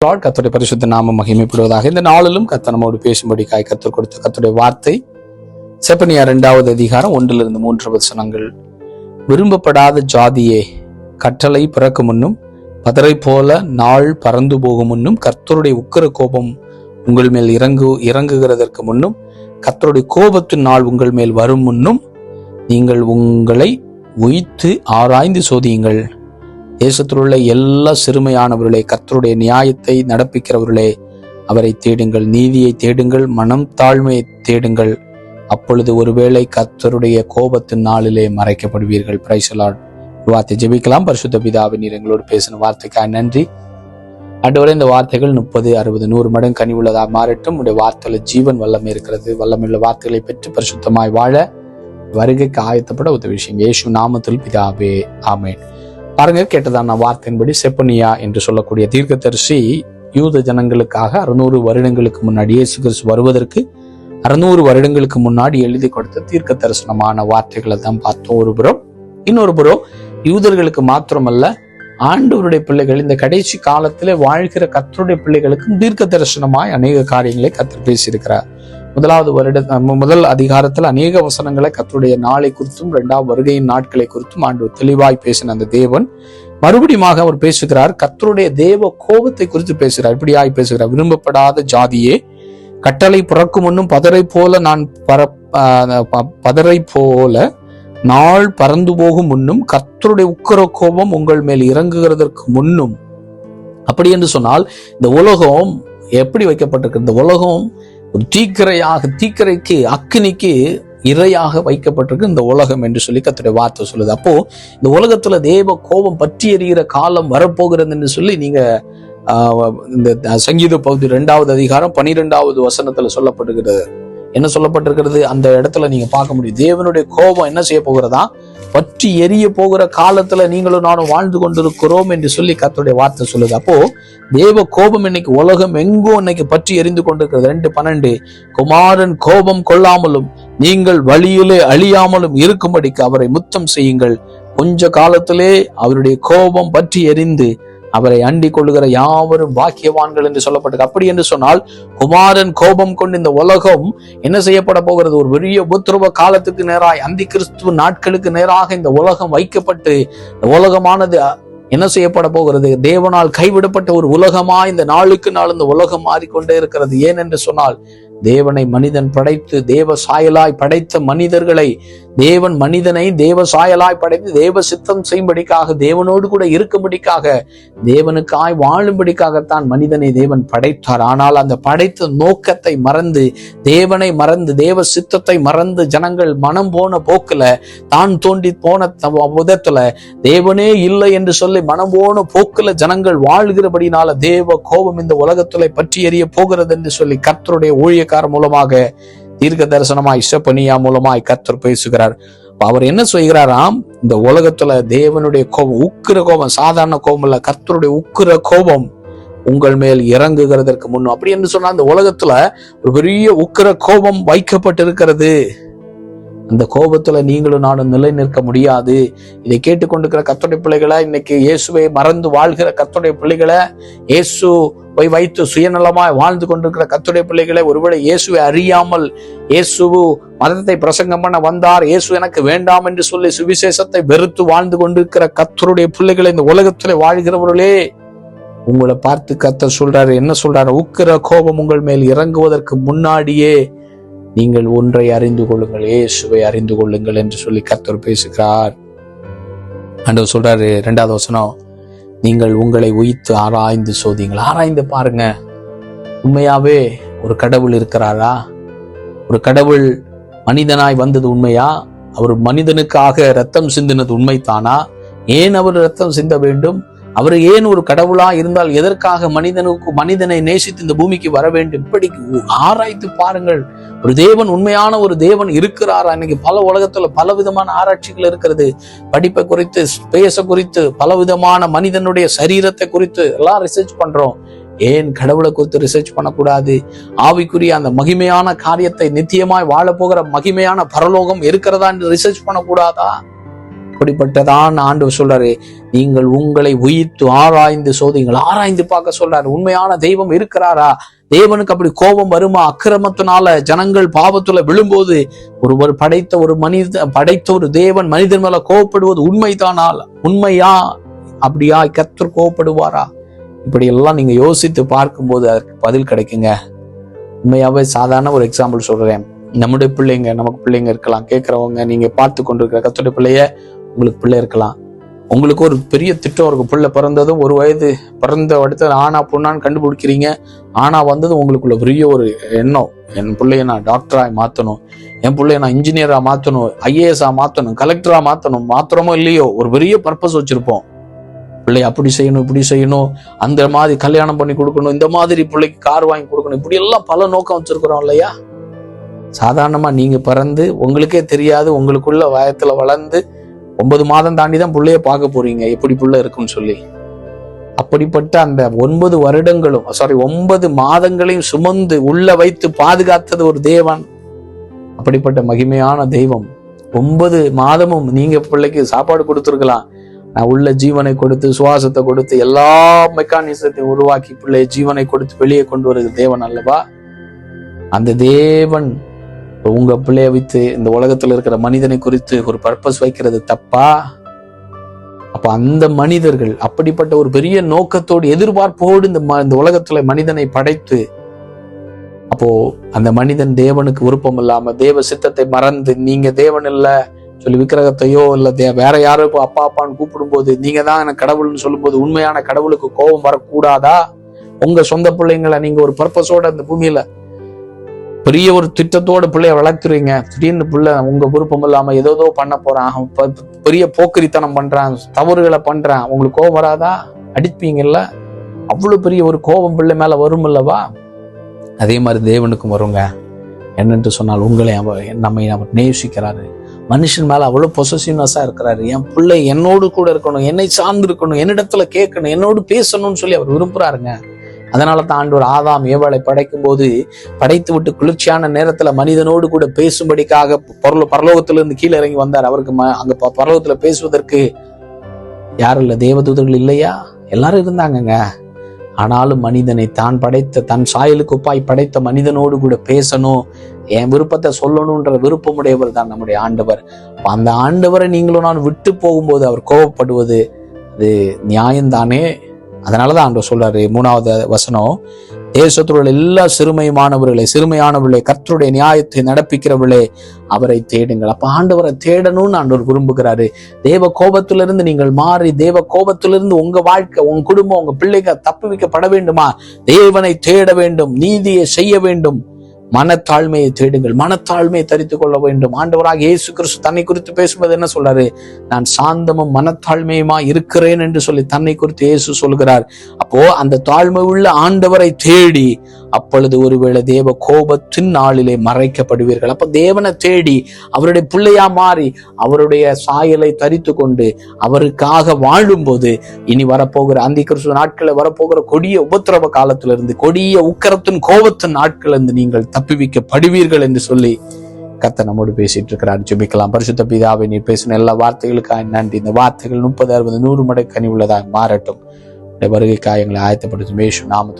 கர்த்தருடைய பரிசுத்த நாமம் மகிமைப்படுவதாக. இந்த நாளிலும் கர்த்தர் நம்மோடு பேசும்படி கர்த்தர் கொடுத்த கர்த்தருடைய வார்த்தை செப்பனியா 2வது அதிகாரம் 1-3 வசனங்கள். விரும்பப்படாத ஜாதியே, கட்டளை பிறக்கும் முன்னும் பதரை போல நாள் பறந்து போகும் முன்னும் கர்த்தருடைய உக்கிர கோபம் உங்கள் மேல் இறங்குகிறதற்கு முன்னும் கர்த்தருடைய கோபத்தின் நாள் உங்கள் மேல் வரும் முன்னும் நீங்கள் உங்களை உய்த்து ஆராய்ந்து சோதியுங்கள். தேசத்தில் உள்ள எல்லா சிறுமையானவர்களே, கர்த்தருடைய நியாயத்தை நடப்பிக்கிறவர்களே, அவரை தேடுங்கள், நீதியை தேடுங்கள், மனம் தாழ்மையை தேடுங்கள். அப்பொழுது ஒருவேளை கர்த்தருடைய கோபத்தின் நாளிலே மறைக்கப்படுவீர்கள். Praise the Lord. வார்த்தை ஜெபிக்கலாம். பரிசுத்த பிதாவே, நீர் எங்களோடு பேசின வார்த்தைக்காக நன்றி. ஆண்டவரே, இந்த வார்த்தைகள் 30, 60, 100 மடங்கு கனிவுள்ளதாக மாறட்டும். உடைய வார்த்தையில ஜீவன் வல்லமை இருக்கிறது. வல்லமையுள்ள வார்த்தைகளை பெற்று பரிசுத்தமாய் வாழ வருகைக்கு ஆயத்தப்பட உதவி செய்யுங்க. இயேசு நாமத்தில் பிதாவே, ஆமென். பாருங்க, கேட்டதான வார்த்தையின்படி செப்பனியா என்று சொல்லக்கூடிய தீர்க்கதரிசி யூத ஜனங்களுக்காக 600 வருடங்களுக்கு முன்னாடி, இயேசு கிறிஸ்து வருவதற்கு 600 வருடங்களுக்கு முன்னாடி எழுதி கொடுத்த தீர்க்க தரிசனமான வார்த்தைகளை தான் பார்த்தோம் ஒரு புறம். இன்னொரு புறம் யூதர்களுக்கு மாத்திரமல்ல, ஆண்டவருடைய பிள்ளைகள், இந்த கடைசி காலத்திலே வாழ்கிற கர்த்தருடைய பிள்ளைகளுக்கும் தீர்க்க தரிசனமாய் அநேக காரியங்களை கர்த்தர் பேசியிருக்கிறார். முதல் அதிகாரத்தில் அநேக வசனங்களை கர்த்தருடைய நாளை குறித்தும் 2வது வருகையின் நாட்களை குறித்தும் ஆண்டவர் தெளிவாய் பேசின அந்த தேவன் மறுபடியும் அவர் பேசுகிறார். கர்த்தருடைய தேவ கோபத்தை குறித்து பேசுகிறார். இப்படியாய் பேசுகிறார். விரும்பப்படாத ஜாதியே, கட்டளை பிறக்கும் முன்னும் பதரை போல நாள் பறந்து போகும் முன்னும் கர்த்தருடைய உக்கிர கோபம் உங்கள் மேல் இறங்குகிறதற்கு முன்னும். அப்படி என்று சொன்னால், இந்த உலகம் எப்படி வைக்கப்பட்டிருக்கு? இந்த உலகம் ஒரு தீக்கரைக்கு அக்கினிக்கு இரையாக வைக்கப்பட்டிருக்கு இந்த உலகம் என்று சொல்லி கர்த்தருடைய வார்த்தை சொல்லுது. அப்போ இந்த உலகத்துல தேவ கோபம் பற்றி எறிகிற காலம் வரப்போகிறது என்று சொல்லி நீங்க இந்த சங்கீத பகுதி 2வது அதிகாரம் 12வது வசனத்துல சொல்லப்பட்டிருக்கிறது. என்ன சொல்லப்பட்டிருக்கிறது? அந்த இடத்துல நீங்க பார்க்க முடியும். தேவனுடைய கோபம் என்ன செய்ய போகிறதா? பற்றி எரிய போகிற காலத்துல நீங்களும் நானும் வாழ்ந்து கொண்டிருக்கிறோம் என்று சொல்லி கர்த்தருடைய வார்த்தை சொல்லுது. அப்போ தேவ கோபம் இன்னைக்கு உலகம் எங்கும் இன்னைக்கு பற்றி எரிந்து கொண்டிருக்கிறது. 2:12 குமாரன் கோபம் கொள்ளாமலும் நீங்கள் வழியிலே அழியாமலும் இருக்கும்படிக்கு அவரை முத்தம் செய்யுங்கள். கொஞ்ச காலத்திலே அவருடைய கோபம் பற்றி எரிந்து அவரை அண்டிக் கொள்ளுகிற யாவரும் பாக்கியவான்கள் என்று சொல்லப்பட்டது. அப்படி என்று சொன்னால், குமாரன் கோபம் கொண்டு இந்த உலகம் என்ன செய்யப்பட போகிறது? ஒரு பெரிய உபத்திரவ காலத்துக்கு நேராய், அந்தி கிறிஸ்துவ நாட்களுக்கு நேராக இந்த உலகம் வைக்கப்பட்டு இந்த உலகமானது என்ன செய்யப்பட போகிறது? தேவனால் கைவிடப்பட்ட ஒரு உலகமா இந்த நாளுக்கு நாள் இந்த உலகம் மாறிக்கொண்டே இருக்கிறது. ஏன் என்று சொன்னால், தேவனை மனிதன் படைத்து தேவ சாயலாய் படைத்த மனிதர்களை, தேவன் மனிதனை தேவ சாயலாய் படைத்து தேவ சித்தம் செய்யும்படிக்காக, தேவனோடு கூட இருக்கும்படிக்காக, தேவனுக்காய் வாழும்படிக்காகத்தான் மனிதனை தேவன் படைத்தார். ஆனால் அந்த படைத்த நோக்கத்தை மறந்து, தேவனை மறந்து, தேவ சித்தத்தை மறந்து ஜனங்கள் மனம் போன போக்குல, தான் தோண்டி போன விதத்துல, தேவனே இல்லை என்று சொல்லி மனம் போன போக்குல ஜனங்கள் வாழ்கிறபடினால தேவ கோபம் இந்த உலகத்துல பற்றி எறிய போகிறது என்று சொல்லி கர்த்தருடைய ஊழியக்காரர் மூலமாக, தீர்க்க தரிசனமாய் செப்பனியா மூலமாய் கர்த்தர் பேசுகிறார். அவர் என்ன செய்கிறாராம்? இந்த உலகத்துல தேவனுடைய கோபம், உக்கிர கோபம், சாதாரண கோபம் இல்ல, கர்த்தருடைய உக்கிர கோபம் உங்கள் மேல் இறங்குகிறதற்கு முன்னும். அப்படி என்று சொன்னா, இந்த உலகத்துல ஒரு பெரிய உக்கிர கோபம் வைக்கப்பட்டிருக்கிறது. அந்த கோபத்துல நீங்களும் நானும் நிலை நிற்க முடியாது. இதை கேட்டுக்கொண்டிருக்கிற கர்த்தருடைய பிள்ளைகளை, இன்னைக்கு இயேசுவை மறந்து வாழ்கிற கர்த்தருடைய பிள்ளைகளை, இயேசுவை வைத்து சுயநலமாய் வாழ்ந்து கொண்டிருக்கிற கர்த்தருடைய பிள்ளைகளை, ஒருவேளை இயேசுவை அறியாமல் இயேசு மதத்தை பிரசங்கம் பண்ண வந்தார், இயேசு எனக்கு வேண்டாம் என்று சொல்லி சுவிசேஷத்தை வெறுத்து வாழ்ந்து கொண்டிருக்கிற கர்த்தருடைய பிள்ளைகளை, இந்த உலகத்திலே வாழ்கிறவர்களே, உங்களை பார்த்து கர்த்தர் சொல்றாரு. என்ன சொல்றாரு? உக்கிர கோபம் உங்கள் மேல் இறங்குவதற்கு முன்னாடியே நீங்கள் ஒன்றை அறிந்து கொள்ளுங்கள், இயேசுவை அறிந்து கொள்ளுங்கள் என்று சொல்லி கர்த்தர் பேசுகிறார். ஆண்டவர் சொல்றாரு 2வது வசனம், நீங்கள் உங்களை உய்த்து ஆராய்ந்து சோதியுங்கள். ஆராய்ந்து பாருங்க, உண்மையாவே ஒரு கடவுள் இருக்கிறாரா? ஒரு கடவுள் மனிதனாய் வந்தது உண்மையா? அவர் மனிதனுக்காக ரத்தம் சிந்தினது உண்மைத்தானா? ஏன் அவர் ரத்தம் சிந்த வேண்டும்? அவர் ஏன் ஒரு கடவுளா இருந்தால் எதற்காக மனிதனை நேசித்து இந்த பூமிக்கு வர வேண்டும்? இப்படி ஆராய்ந்து பாருங்கள். ஒரு தேவன், உண்மையான ஒரு தேவன் இருக்கிறாரா? இன்னைக்கு பல உலகத்துல பல விதமான ஆராய்ச்சிகள் இருக்கிறது. படிப்பை குறித்து, ஸ்பேஸ குறித்து, பல விதமான மனிதனுடைய சரீரத்தை குறித்து எல்லாம் ரிசர்ச் பண்றோம். ஏன் கடவுளை குறித்து ரிசர்ச் பண்ணக்கூடாது? ஆவிக்குரிய அந்த மகிமையான காரியத்தை, நித்தியமாய் வாழ போகிற மகிமையான பரலோகம் இருக்கிறதா என்று ரிசர்ச் பண்ணக்கூடாதா? அப்படிப்பட்டதான் ஆண்டவர் சொல்றாரு, நீங்கள் உங்களை உயிர்த்து ஆராய்ந்து சோதிங்கள். ஆராய்ந்து பார்க்க சொல்றாரு. உண்மையான தெய்வம் இருக்கிறாரா? தேவனுக்கு அப்படி கோபம் வருமா? அக்கிரமத்தினால ஜனங்கள் பாவத்துல விழும்போது ஒருவர் படைத்த ஒரு தேவன் மனிதன் மேல கோபப்படுவது உண்மைதானால் உண்மையா? அப்படியா கர்த்தர் கோபப்படுவாரா? இப்படி எல்லாம் நீங்க யோசித்து பார்க்கும்போது அதற்கு பதில் கிடைக்குங்க. உண்மையாவே சாதாரண ஒரு எக்ஸாம்பிள் சொல்றேன். நம்முடைய பிள்ளைங்க, நமக்கு பிள்ளைங்க இருக்கலாம், கேட்கிறவங்க, நீங்க பார்த்து கொண்டிருக்கிற கர்த்தருடைய பிள்ளைய, உங்களுக்கு பிள்ளை இருக்கலாம். உங்களுக்கு ஒரு பெரிய திட்டம் இருக்கும். பிள்ளை பிறந்ததும் 1 வயது பிறந்த அடுத்த ஆனா பொண்ணான்னு கண்டுபிடிக்கிறீங்க. ஆனா வந்ததும் உங்களுக்குள்ள பெரிய ஒரு எண்ணம், என் பிள்ளைய நான் டாக்டரா மாத்தணும், என் பிள்ளைய நான் இன்ஜினியரா மாத்தணும், IAS மாத்தணும், கலெக்டரா மாத்தணும். மாத்திரமோ இல்லையோ ஒரு பெரிய பர்பஸ் வச்சிருப்போம். பிள்ளை அப்படி செய்யணும், இப்படி செய்யணும், அந்த மாதிரி கல்யாணம் பண்ணி கொடுக்கணும், இந்த மாதிரி பிள்ளைக்கு கார் வாங்கி கொடுக்கணும், இப்படி எல்லாம் பல நோக்கம் வச்சிருக்கிறோம் இல்லையா? சாதாரணமா நீங்க பிறந்து உங்களுக்கே தெரியாது, உங்களுக்குள்ள வயத்துல வளர்ந்து 9 மாதம் தாண்டி தான் பிள்ளைய பார்க்க போறீங்க, எப்படி பிள்ளை இருக்குன்னு சொல்லி. அப்படிப்பட்ட அந்த 9 வருடங்களும் 9 மாதங்களையும் சுமந்து உள்ள வைத்து பாதுகாத்தது ஒரு தேவன். அப்படிப்பட்ட மகிமையான தெய்வம் 9 மாதமும் நீங்க பிள்ளைக்கு சாப்பாடு கொடுத்துருக்கலாம். நான் உள்ள ஜீவனை கொடுத்து, சுவாசத்தை கொடுத்து, எல்லா மெக்கானிசத்தையும் உருவாக்கி பிள்ளைய ஜீவனை கொடுத்து வெளியே கொண்டு வருகிற தேவன் அல்லவா? அந்த தேவன் உங்க பிள்ளைய வைத்து இந்த உலகத்துல இருக்கிற மனிதனை குறித்து ஒரு பர்பஸ் வைக்கிறது தப்பா? அப்ப அந்த மனிதர்கள் அப்படிப்பட்ட ஒரு பெரிய நோக்கத்தோடு, எதிர்பார்ப்போடு இந்த உலகத்துல மனிதனை படைத்து, அப்போ அந்த மனிதன் தேவனுக்கு விருப்பம் இல்லாம தேவ சித்தத்தை மறந்து, நீங்க தேவன் இல்ல சொல்லி விக்கிரகத்தையோ இல்ல வேற யாரோ இப்போ அப்பா அப்பான்னு கூப்பிடும் போது, நீங்க தான் எனக்கு கடவுள்னு சொல்லும் போது உண்மையான கடவுளுக்கு கோபம் வரக்கூடாதா? உங்க சொந்த பிள்ளைங்களை நீங்க ஒரு பர்பஸோட அந்த பூமியில பெரிய ஒரு திட்டத்தோட பிள்ளைய வளர்க்குறீங்க, திடீர்னு பிள்ளை உங்க விருப்பம் இல்லாம ஏதோ பண்ண போறான், பெரிய போக்கிரித்தனம் பண்றான், தவறுகளை பண்றான், உங்களுக்கு கோபம் வராதா? அடிப்பீங்கல்ல? அவ்வளவு பெரிய ஒரு கோபம் பிள்ளை மேல வரும் இல்லவா? அதே மாதிரி தேவனுக்கும் வருங்க. என்னென்று சொன்னால், உங்களை நம்மை அவர் நேசிக்கிறாரு. மனுஷன் மேல அவ்வளவு பொசசிவ்னஸா இருக்கிறாரு. என் பிள்ளை என்னோடு கூட இருக்கணும், என்னை சார்ந்து இருக்கணும், என்னிடத்துல கேட்கணும், என்னோடு பேசணும்னு சொல்லி அவர் விரும்புறாருங்க. அதனால தான் ஆண்டவர் ஆதாம் ஏவாளை படைக்கும் போது படைத்து விட்டு குளிர்ச்சியான நேரத்துல மனிதனோடு கூட பேசும்படிக்காக பரலோகத்திலிருந்து கீழே இறங்கி வந்தார். அவருக்கு அங்க பரலோகத்துல பேசுவதற்கு யாரும் இல்ல, தேவதூதர்கள் இல்லையா? எல்லாரும் இருந்தாங்கங்க. ஆனாலும் மனிதனை தான் படைத்த, தன் சாயலுக்கு ஒப்பாய் படைத்த மனிதனோடு கூட பேசணும், என் விருப்பத்தை சொல்லணும்ன்ற விருப்பமுடையவர் தான் நம்முடைய ஆண்டவர். அந்த ஆண்டவரை நீங்களும் நான் விட்டு போகும்போது அவர் கோபப்படுவது அது நியாயம்தானே? அதனாலதான் ஆண்டவர் சொல்றாரு 3வது வசனம், தேசத்துள்ள எல்லா சிறுமையானவர்களே கர்த்தருடைய நியாயத்தை நடப்பிக்கிறவர்களே அவரை தேடுங்கள். அப்ப ஆண்டவரை தேடணும்னு ஆண்டவர் விரும்புகிறாரு. தேவ கோபத்திலிருந்து நீங்கள் மாறி, தேவ கோபத்திலிருந்து உங்க வாழ்க்கை, உங்க குடும்பம், உங்க பிள்ளைகள் தப்புவிக்கப்பட வேண்டுமா? தேவனை தேட வேண்டும், நீதியை செய்ய வேண்டும், மனத்தாழ்மையை தேடுங்கள், மனத்தாழ்மையை தரித்துக் கொள்ள வேண்டும். ஆண்டவராக இயேசு கிறிஸ்து தன்னை குறித்து பேசும்போது என்ன சொல்றாரு? நான் சாந்தமும் மனத்தாழ்மையுமா இருக்கிறேன் என்று சொல்லி தன்னை குறித்து இயேசு சொல்கிறார். அப்போ அந்த தாழ்மை உள்ள ஆண்டவரை தேடி, அப்பொழுது ஒருவேளை தேவ கோபத்தின் நாளிலே மறைக்கப்படுவீர்கள். அப்ப தேவனை தேடி அவருடைய பிள்ளையா மாறி அவருடைய சாயலை தரித்து கொண்டு அவருக்காக வாழும்போது, இனி வரப்போகிற அந்தி கிறிஸ்து நாட்களில் வரப்போகிற கொடிய உபத்திரவ காலத்திலிருந்து, கொடிய உக்கரத்தின் கோபத்தின் நாட்களிலிருந்து நீங்கள் தப்புவிக்கப்படுவீர்கள் என்று சொல்லி கர்த்தர் நம்மோடு பேசிட்டு இருக்கிறார். ஜெபிக்கலாம். பரிசுத்த பிதாவே, நீர் பேசின எல்லா வார்த்தைகளுக்காக நன்றி. இந்த வார்த்தைகள் 30, 60, 100 மடங்கு கனி உள்ளதாக மாறட்டும். வருகைக்காக எங்களை ஆயத்தப்படுத்தும் இயேசு நாமத்தில்